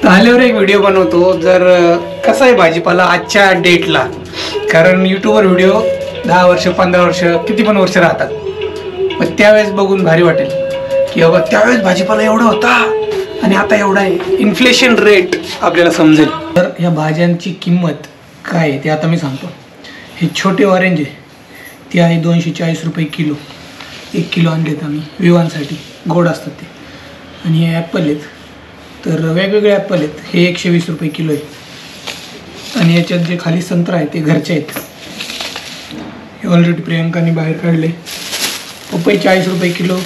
आल्यावर एक व्हिडिओ बनवतो जर कसा आहे भाजीपाला आजच्या डेटला, कारण यूट्यूबवर व्हिडिओ 10 वर्ष 15 वर्ष किती पण वर्ष राहतात, पण त्यावेळेस बघून भारी वाटेल की बाबा त्यावेळेस भाजीपाला एवढा होता आणि आता एवढा आहे. इन्फ्लेशन रेट आपल्याला समजेल. तर ह्या भाज्यांची किंमत काय आहे ते आता मी सांगतो. हे छोटे ऑरेंज आहे ते आहे 240 रुपये किलो. 1 किलो आणलेत आम्ही विवांसाठी, गोड असतात ते. आणि हे ॲपल आहेत, तर वेगवेगळे ॲपल आहेत. हे 120 रुपये किलो आहे. आणि याच्यात जे खाली संत्रा आहे ते घरचे आहेत. हे ऑलरेडी प्रियंकाने बाहेर काढले. पपई 40 रुपये किलो,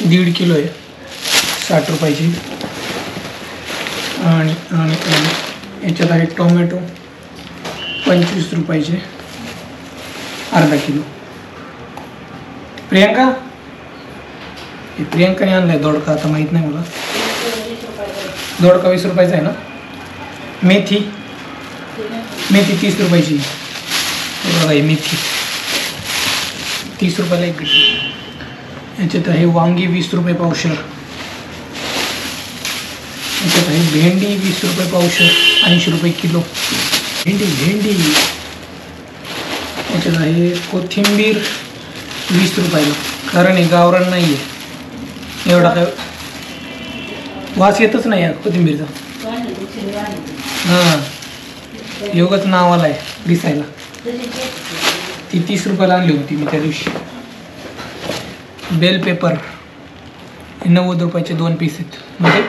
1.5 किलो आहे 60 रुपयाची. आणि आणि याच्यात आहे टोमॅटो 25 रुपयाचे अर्धा किलो. प्रियंका, हे प्रियंकाने आणलाय दोडका, आता माहीत नाही मला. दोडका 20 रुपयाचा आहे ना. मेथी 30 रुपयाची. बघा ही मेथी 30 रुपयाला 1 गड्डी. याच्यात आहे वांगी 20 रुपये पावशेर. याच्यात आहे भेंडी 20 रुपये पावशेर, 80 रुपये किलो. भेंडी याच्यात आहे कोथिंबीर 20 रुपयाला, कारण हे गावरान नाही आहे. एवढा काय वास येतच नाही आहे कोथिंबीरचा. हां, योगच नावाला आहे दिसायला. ती 30 रुपयाला आणली होती मी त्या दिवशी. बेल पेपर 90 रुपयाचे 2 पीस आहेत, म्हणजे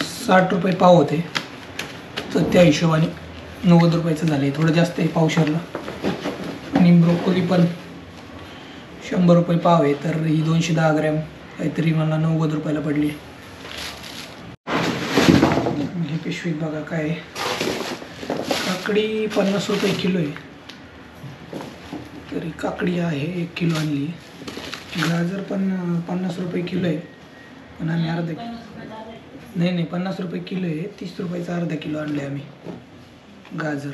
60 रुपये पाव होते, तर त्या हिशोबाने 90 रुपयाचं झालं आहे. थोडं जास्त आहे पावशेरला. आणि ब्रोकोली पण 100 रुपये पाव आहे, तर ही 210 ग्रॅम काहीतरी मला 90 रुपयाला पडली. हे पिशवीत बघा काय आहे. काकडी 50 रुपये किलो आहे, तरी काकडी आहे 1 किलो आणली. गाजर पण 50 रुपये किलो आहे, पण आम्ही नाही 50 रुपये किलो आहे. 30 रुपयाचा अर्धा किलो आणले आम्ही गाजर.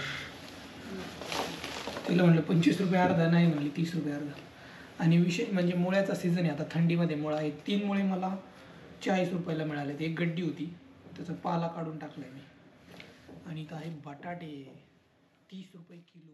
तिला म्हणलं 25 रुपये अर्धा, नाही म्हणली 30 रुपये अर्धा. आणि विशेष म्हणजे मुळ्याचा सीझन आहे आता, थंडीमध्ये मुळा आहे. 3 मुळे मला 40 रुपयाला मिळाले. एक गड्डी होती, त्याचा पाला काढून टाकला मी. आणि इथं आहे बटाटे 30 रुपये किलो.